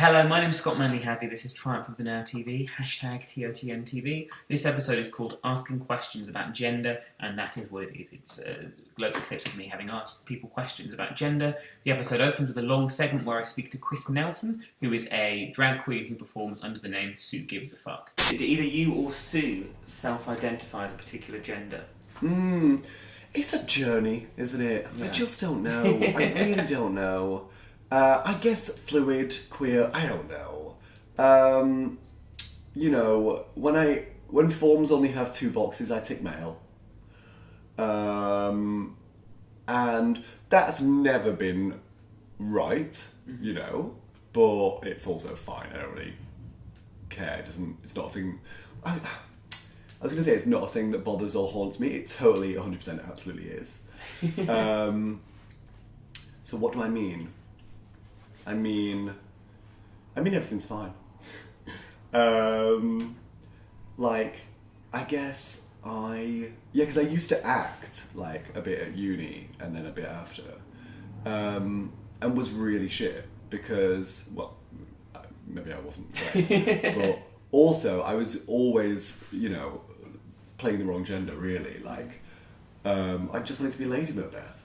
Hello, my name's Scott Manley Hadley. This is Triumph of the Now TV, hashtag TOTNTV. This episode is called Asking Questions About Gender, and that is what it is. It's loads of clips of me having asked people questions about gender. The episode opens with a long segment where I speak to Quiche Nelson, who is a drag queen who performs under the name Sue Gives a Fuck. Did either you or Sue self-identify as a particular gender? It's a journey, isn't it? Yeah. I just don't know. I really don't know. I guess fluid, queer, I don't know. When forms only have two boxes, I tick male. And that's never been right, but it's also fine. I don't really care. It's not a thing. I was going to say it's not a thing that bothers or haunts me. It totally, 100% absolutely is. So what do I mean? I mean everything's fine. Because I used to act a bit at uni and then a bit after, and was really shit because, well, maybe I wasn't great, but also I was always, playing the wrong gender really. I just wanted to be Lady Macbeth,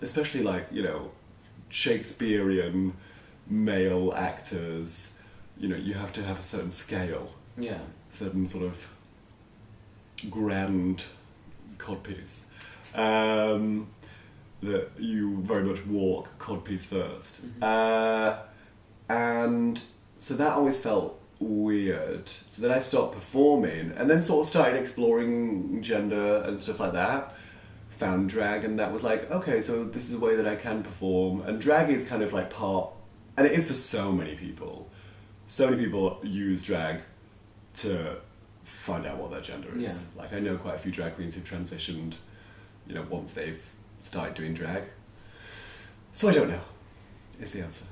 especially Shakespearean male actors, you have to have a certain scale, certain sort of grand codpiece, that you very much walk codpiece first, and so that always felt weird. So then I stopped performing, and then sort of started exploring gender and stuff like that. Found drag, and that was okay, so this is a way that I can perform. And drag is kind of part, and it is for so many people. So many people use drag to find out what their gender is. Yeah. I know quite a few drag queens who've transitioned, once they've started doing drag. So I don't know, is the answer.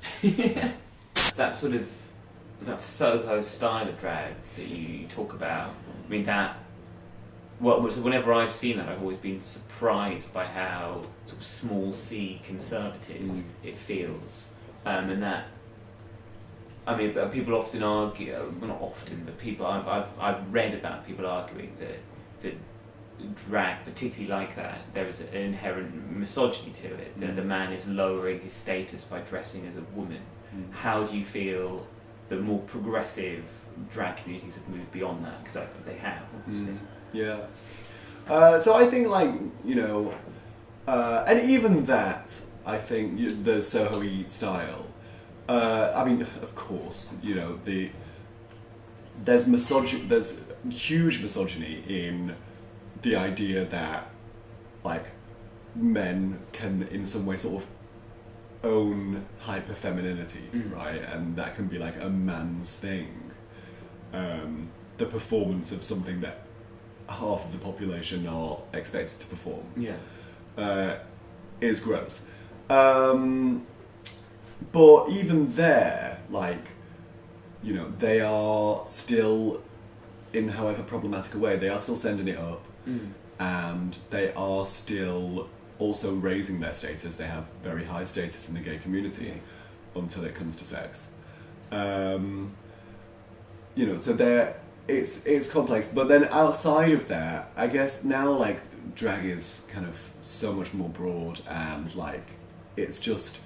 That Soho style of drag that you talk about, whenever I've seen that, I've always been surprised by how sort of small c conservative it feels, and that. People often argue, well, not often, but I've read about people arguing that drag, particularly like that, there is an inherent misogyny to it. That the man is lowering his status by dressing as a woman. How do you feel the more progressive drag communities have moved beyond that? Because they have, obviously. Yeah. So I think and even that, I think the Soho-y style, of course, there's huge misogyny in the idea that men can in some way sort of own hyper-femininity, right? And that can be a man's thing. The performance of something that half of the population are expected to perform is gross. But even there, they are still, in however problematic a way, they are still sending it up, and they are still also raising their status. They have very high status in the gay community until it comes to sex. So it's complex, but then outside of that, I guess now drag is kind of so much more broad, and it's just,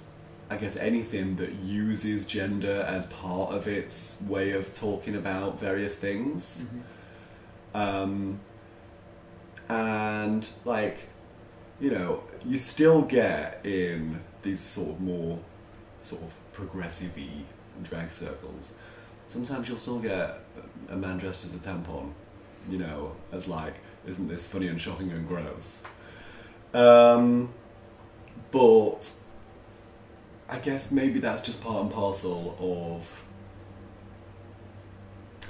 I guess, anything that uses gender as part of its way of talking about various things. And you still get in these sort of more sort of progressive-y drag circles, sometimes you'll still get a man dressed as a tampon, as isn't this funny and shocking and gross? But I guess maybe that's just part and parcel of...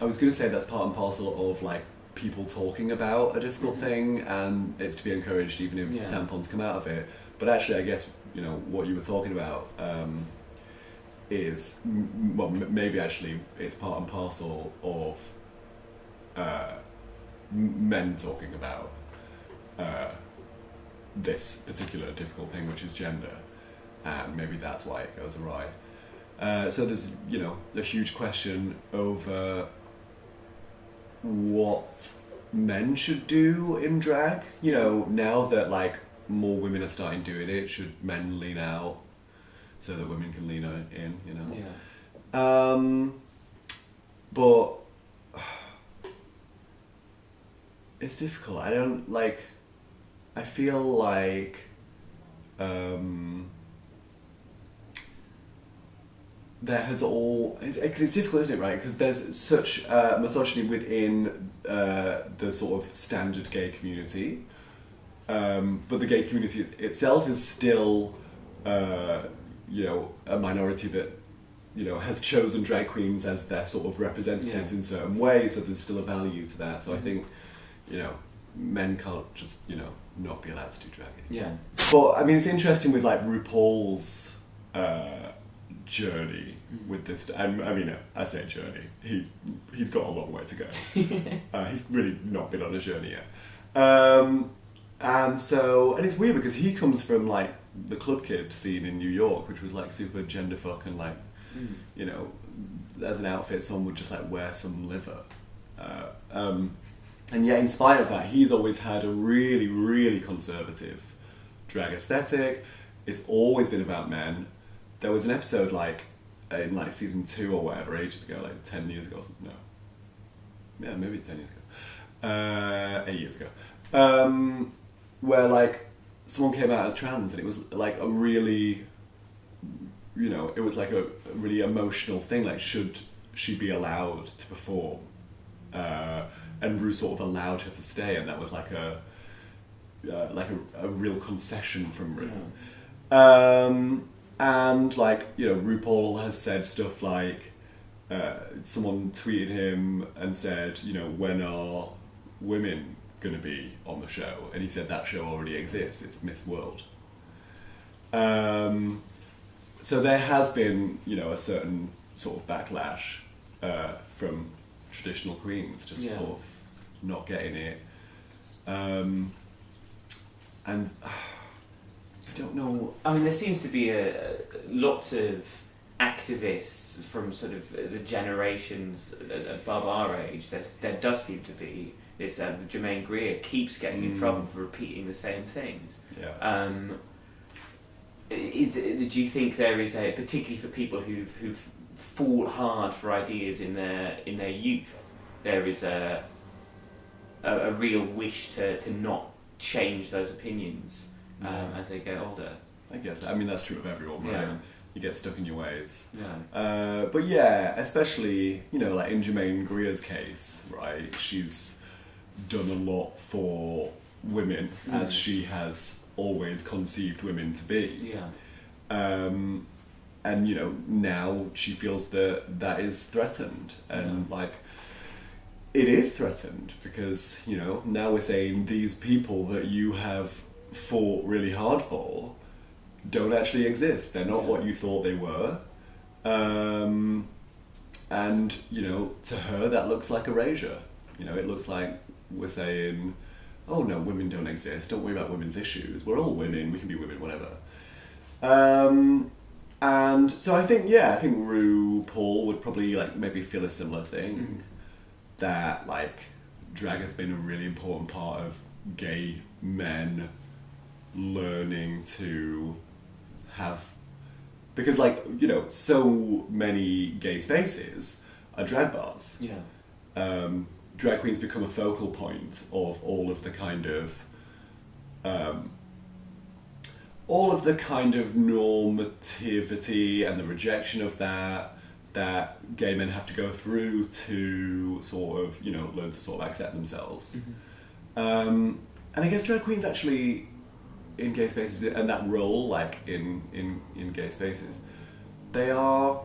I was going to say that's part and parcel of people talking about a difficult thing, and it's to be encouraged even if tampons come out of it. But actually, I guess, what you were talking about is, maybe actually it's part and parcel of men talking about this particular difficult thing, which is gender, and maybe that's why it goes awry. So there's, a huge question over what men should do in drag. Now that like more women are starting doing it, should men lean out so that women can lean in? Yeah. But it's difficult. I feel like there has it's difficult, isn't it, right? Because there's such misogyny within the sort of standard gay community, but the gay community itself is still, a minority that, has chosen drag queens as their sort of representatives in certain ways, so there's still a value to that. So I think, men can't just, not be allowed to do drag anymore. Yeah. But, I mean, it's interesting with, like, RuPaul's journey with this. I say journey. He's got a long way to go. He's really not been on a journey yet. And it's weird because he comes from, like, the club kid scene in New York, which was, like, super gender fuck and, like, as an outfit, someone would just, like, wear some liver. And yet, in spite of that, he's always had a really, really conservative drag aesthetic. It's always been about men. There was an episode, like, in, like, season 2 or whatever, ages ago, like, 10 years ago or something. No. Yeah, maybe 10 years ago. 8 years ago. Where, like, someone came out as trans, and it was, like, a really, it was, like, a really emotional thing. Like, should she be allowed to perform? And Ru sort of allowed her to stay, and that was like a real concession from Ru. And like, RuPaul has said stuff like, someone tweeted him and said, when are women gonna be on the show? And he said that show already exists. It's Miss World. So there has been, a certain sort of backlash from traditional queens, just sort of not getting it. And I don't know. I mean, there seems to be lots of activists from sort of the generations above our age. There does seem to be this. Germaine Greer keeps getting in trouble for repeating the same things. Yeah. Do you think there is particularly for people who've fought hard for ideas in their youth, there is a real wish to not change those opinions as they get older? I guess. I mean, that's true of everyone, right? Yeah. You get stuck in your ways. Yeah. But yeah, especially, like in Germaine Greer's case, right? She's done a lot for women, as she has always conceived women to be. Yeah. And, now she feels that is threatened. And, like, it is threatened because, now we're saying these people that you have fought really hard for don't actually exist. They're not what you thought they were. And, to her, that looks like erasure. It looks like we're saying, oh no, women don't exist. Don't worry about women's issues. We're all women. We can be women, whatever. And so I think RuPaul would probably like maybe feel a similar thing, that like drag has been a really important part of gay men learning to have, because like, so many gay spaces are drag bars. Yeah. Drag queens become a focal point of all of the kind of normativity and the rejection of that gay men have to go through to sort of, learn to sort of accept themselves. And I guess drag queens actually in gay spaces, and that role like in gay spaces, they are,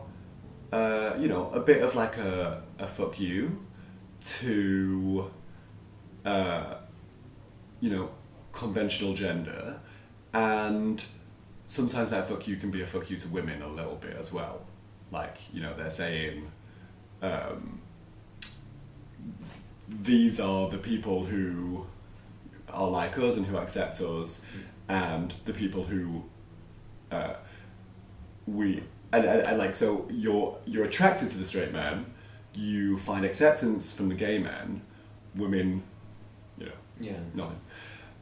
a bit of like a fuck you to, conventional gender, and sometimes that fuck you can be a fuck you to women a little bit as well. Like, they're saying, these are the people who are like us and who accept us, and the people who and like, so you're attracted to the straight man, you find acceptance from the gay man, women, nothing.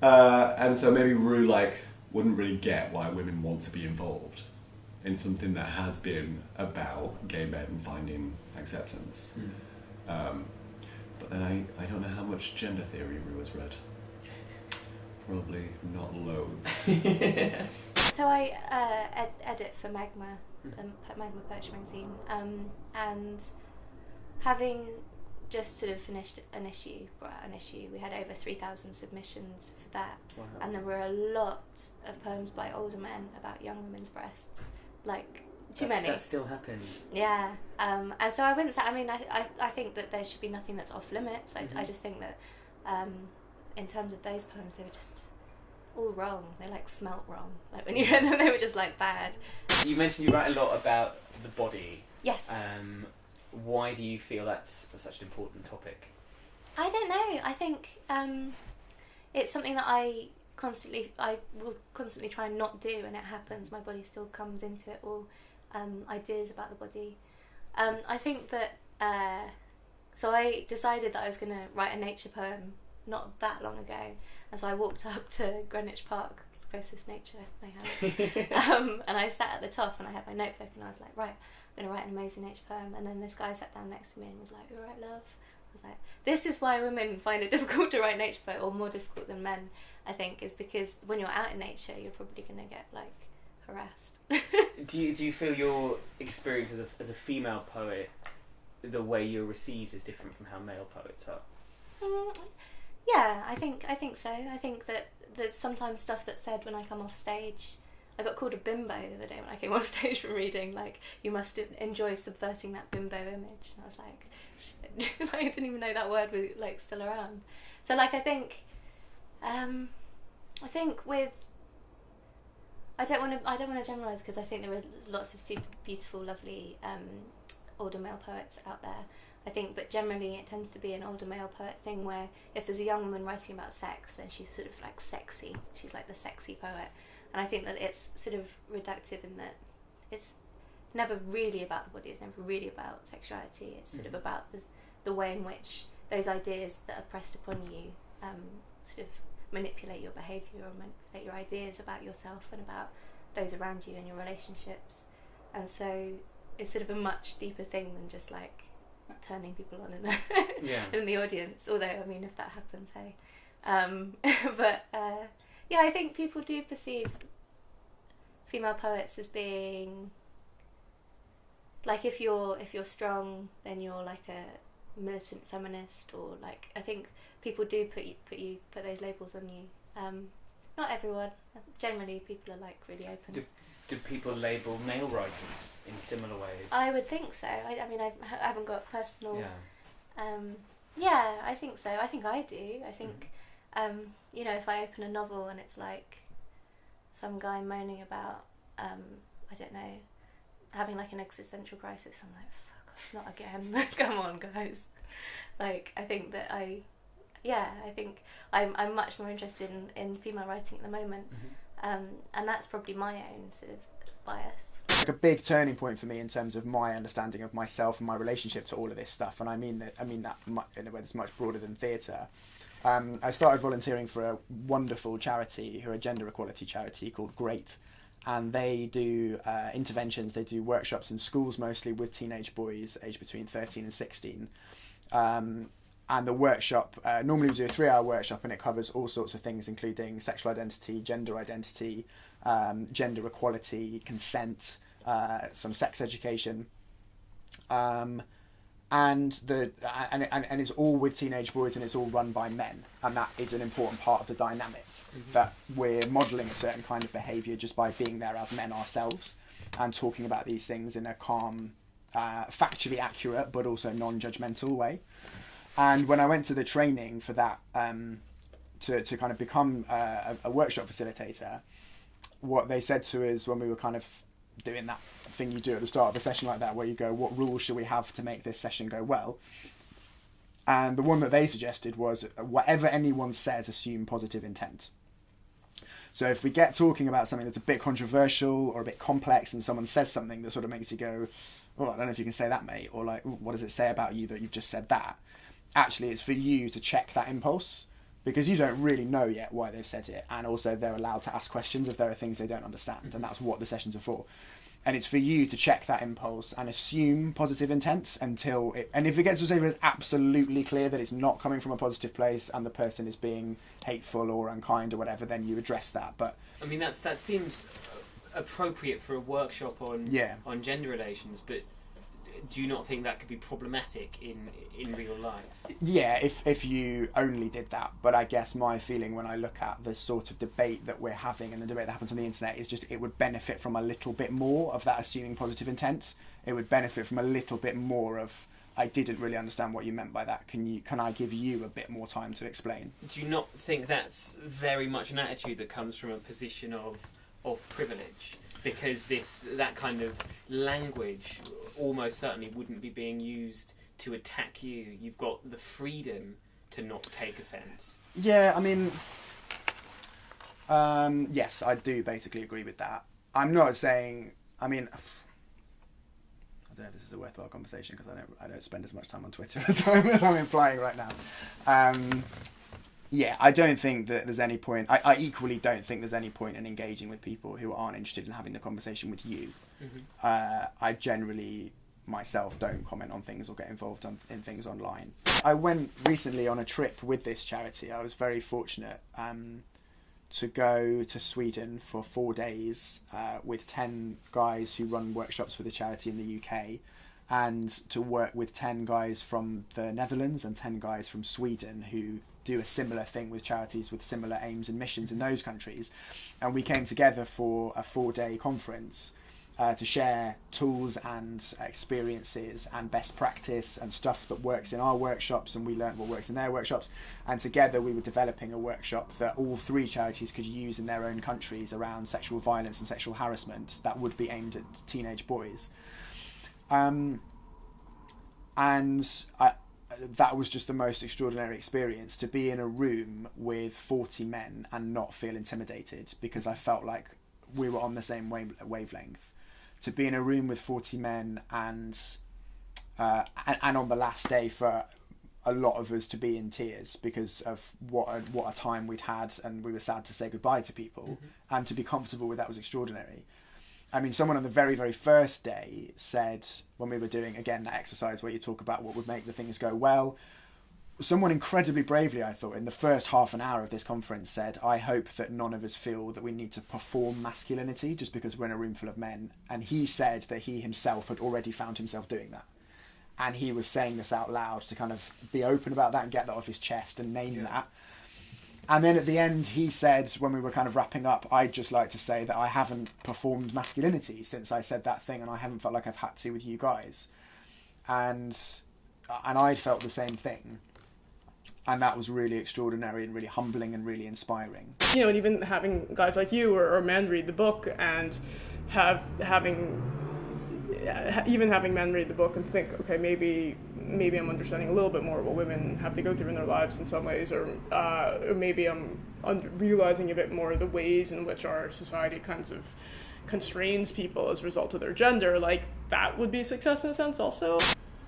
And so maybe Rue like wouldn't really get why women want to be involved in something that has been about gay men finding acceptance. But then I don't know how much gender theory Rue has read. Probably not loads. So I edit for Magma, Magma Poetry magazine, and having just sort of finished an issue, we had over 3,000 submissions for that. Wow. And there were a lot of poems by older men about young women's breasts, like too many. That still happens. Yeah, and so I wouldn't say. I mean, I think that there should be nothing that's off limits. I just think that, in terms of those poems, they were just all wrong. They like smelt wrong. Like when you read them, they were just like bad. You mentioned you write a lot about the body. Yes. Why do you feel that's such an important topic? I don't know. I think it's something that I will constantly try and not do, and it happens. My body still comes into it, or ideas about the body. I think that so I decided that I was going to write a nature poem not that long ago, and so I walked up to Greenwich Park, closest nature I have, and I sat at the top and I had my notebook and I was like, right, I'm going to write an amazing nature poem. And then this guy sat down next to me and was like, all right, love. I was like, this is why women find it difficult to write nature poetry, or more difficult than men, I think, is because when you're out in nature, you're probably going to get like harassed. Do you feel your experience as a female poet, the way you're received, is different from how male poets are? Yeah, I think so. I think that there's sometimes stuff that's said when I come off stage. I got called a bimbo the other day when I came off stage from reading, like, you must enjoy subverting that bimbo image. And I was like, shit. I didn't even know that word was like still around. So like I think with I don't want to generalise, because I think there are lots of super beautiful, lovely older male poets out there. I think, but generally it tends to be an older male poet thing where if there's a young woman writing about sex, then she's sort of like sexy. She's like the sexy poet. And I think that it's sort of reductive in that it's never really about the body, it's never really about sexuality. It's sort of about the way in which those ideas that are pressed upon you sort of manipulate your behaviour or manipulate your ideas about yourself and about those around you and your relationships. And so it's sort of a much deeper thing than just like turning people on in the audience. Although, I mean, if that happens, hey. But yeah, I think people do perceive female poets as being like, if you're strong, then you're like a militant feminist, or like, I think people do put those labels on you. Not everyone. Generally, people are like really open. Do people label male writers in similar ways? I would think so. I mean, I haven't got personal. Yeah. Yeah, I think so. I think I do. I think, you know, if I open a novel and it's like some guy moaning about, I don't know, having like an existential crisis, I'm like, fuck off, not again. Come on, guys. Like, I think that I think I'm much more interested in female writing at the moment. And that's probably my own sort of bias. Like a big turning point for me in terms of my understanding of myself and my relationship to all of this stuff, and I mean that in a way that's much broader than theatre. I started volunteering for a wonderful charity, who are a gender equality charity called Great, and they do interventions. They do workshops in schools, mostly with teenage boys aged between 13 and 16. And the workshop, normally we do a 3-hour workshop, and it covers all sorts of things, including sexual identity, gender equality, consent, some sex education. And it's all with teenage boys, and it's all run by men. And that is an important part of the dynamic, that we're modelling a certain kind of behaviour just by being there as men ourselves and talking about these things in a calm, factually accurate, but also non-judgmental way. And when I went to the training for that, to kind of become a workshop facilitator, what they said to us when we were kind of doing that thing you do at the start of a session like that, where you go, what rules should we have to make this session go well? And the one that they suggested was, whatever anyone says, assume positive intent. So if we get talking about something that's a bit controversial or a bit complex, and someone says something that sort of makes you go, "Oh, I don't know if you can say that, mate," or like, "What does it say about you that you've just said that?" Actually, it's for you to check that impulse, because you don't really know yet why they've said it, and also they're allowed to ask questions if there are things they don't understand, and that's what the sessions are for. And it's for you to check that impulse and assume positive intent until it... And if it gets to a stage where it's absolutely clear that it's not coming from a positive place and the person is being hateful or unkind or whatever, then you address that. But I mean, that seems appropriate for a workshop on gender relations, but do you not think that could be problematic in real life? Yeah, if you only did that. But I guess my feeling when I look at the sort of debate that we're having and the debate that happens on the internet is just it would benefit from a little bit more of that assuming positive intent. It would benefit from a little bit more of, I didn't really understand what you meant by that. Can I give you a bit more time to explain? Do you not think that's very much an attitude that comes from a position of privilege? Because that kind of language almost certainly wouldn't be being used to attack you. You've got the freedom to not take offence. Yeah, I mean, yes, I do basically agree with that. I'm not saying, I mean, I don't know if this is a worthwhile conversation because I don't spend as much time on Twitter as I'm implying right now. Yeah, I don't think that there's any point. I equally don't think there's any point in engaging with people who aren't interested in having the conversation with you. Mm-hmm. I generally, myself, don't comment on things or get involved in things online. I went recently on a trip with this charity. I was very fortunate to go to Sweden for 4 days with 10 guys who run workshops for the charity in the UK, and to work with 10 guys from the Netherlands and 10 guys from Sweden who do a similar thing with charities with similar aims and missions in those countries. And we came together for a 4-day conference to share tools and experiences and best practice and stuff that works in our workshops, and we learned what works in their workshops. And together we were developing a workshop that all 3 charities could use in their own countries around sexual violence and sexual harassment that would be aimed at teenage boys. That was just the most extraordinary experience, to be in a room with 40 men and not feel intimidated, because I felt like we were on the same wavelength. To be in a room with 40 men and on the last day for a lot of us to be in tears because of what a time we'd had, and we were sad to say goodbye to people, and to be comfortable with that was extraordinary. I mean, someone on the very, very first day said, when we were doing, again, that exercise where you talk about what would make the things go well, someone incredibly bravely, I thought, in the first half an hour of this conference said, "I hope that none of us feel that we need to perform masculinity just because we're in a room full of men." And he said that he himself had already found himself doing that. And he was saying this out loud to kind of be open about that and get that off his chest and name that. And then at the end, he said, when we were kind of wrapping up, "I'd just like to say that I haven't performed masculinity since I said that thing, and I haven't felt like I've had to with you guys." And I felt the same thing. And that was really extraordinary and really humbling and really inspiring. You know, and even having guys like you or men read the book and having men read the book and think, okay, maybe I'm understanding a little bit more what women have to go through in their lives in some ways, or maybe I'm realizing a bit more the ways in which our society kind of constrains people as a result of their gender. Like, that would be success in a sense also.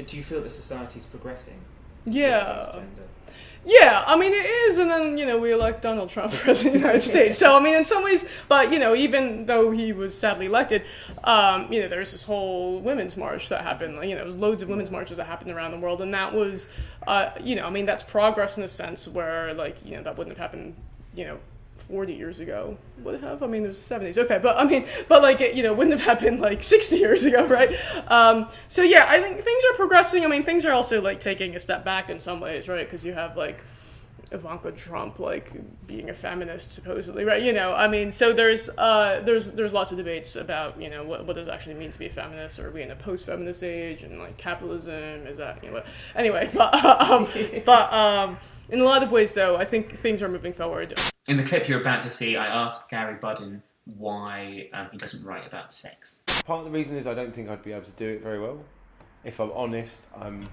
Do you feel that society's progressing? Yeah. Yeah, I mean, it is, and then, you know, we elect Donald Trump president of the United States. So, I mean, in some ways, but, you know, even though he was sadly elected, you know, there's this whole women's march that happened, you know, there was loads of women's marches that happened around the world, and that was, you know, I mean, that's progress in a sense where, like, you know, that wouldn't have happened, you know, 40 years ago. Would it have? I mean, it was the 70s. Okay, but I mean, but like, it, you know, wouldn't have happened like 60 years ago, right? So yeah, I think things are progressing. I mean, things are also like taking a step back in some ways, right? Because you have like Ivanka Trump like being a feminist supposedly, right? You know, I mean, so there's lots of debates about, you know, what does it actually mean to be a feminist, or are we in a post-feminist age, and like capitalism is that, you know, anyway, but in a lot of ways though, I think things are moving forward. In the clip you're about to see, I asked Gary Budden why he doesn't write about sex. Part of the reason is I don't think I'd be able to do it very well. If I'm honest, I'm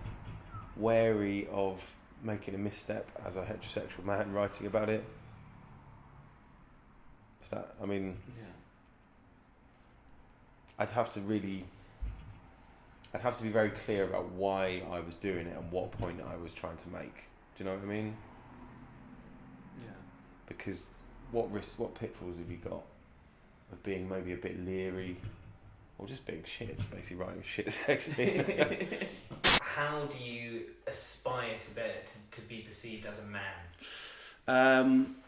wary of making a misstep as a heterosexual man writing about it. Is that? I mean, Yeah. I'd have to be very clear about why I was doing it and what point I was trying to make. Do you know what I mean? Yeah. Because what pitfalls have you got of being maybe a bit leery or just being shit, basically writing shit sexy? How do you aspire to be perceived as a man?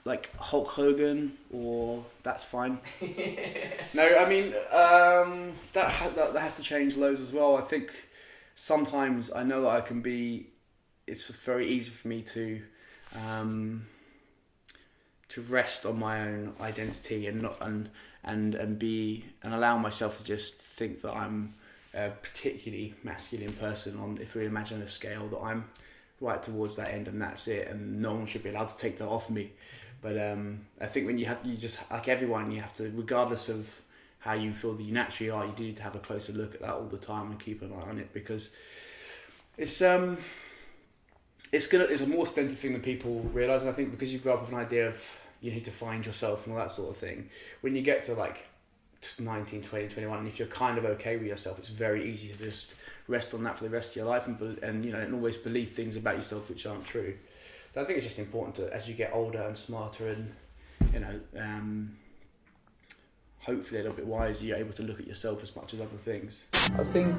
Like Hulk Hogan, or that's fine. No, I mean that has to change loads as well. I think sometimes I know that I can be. It's very easy for me to rest on my own identity and not and be and allow myself to just think that I'm a particularly masculine person if we imagine a scale, that I'm right towards that end and that's it, and no one should be allowed to take that off me. But I think when you just like everyone, you have to, regardless of how you feel that you naturally are, you do need to have a closer look at that all the time and keep an eye on it, because it's a more expensive thing than people realise. And I think because you grow up with an idea of you need to find yourself and all that sort of thing, when you get to like 19, 20, 21, and if you're kind of okay with yourself, it's very easy to just rest on that for the rest of your life and you know, and always believe things about yourself which aren't true. So I think it's just important to, as you get older and smarter and, you know, hopefully a little bit wiser, you're able to look at yourself as much as other things. I think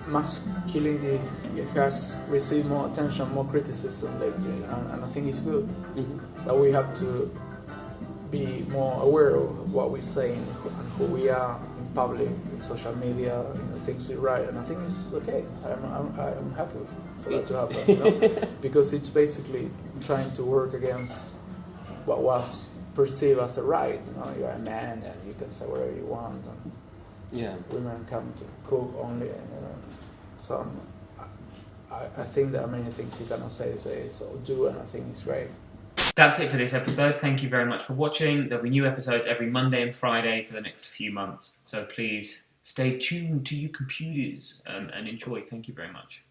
masculinity has received more attention, more criticism lately, and I think it's good that we have to be more aware of what we say and who we are in public, in social media, things we write, and I think it's okay. I'm happy for that to happen, because it's basically trying to work against what was perceived as a right. You're a man and you can say whatever you want, and women come to cook only, so I think there are many things you cannot say so do, and I think it's great. That's it for this episode. Thank you very much for watching. There'll be new episodes every Monday and Friday for the next few months. So please stay tuned to your computers and enjoy. Thank you very much.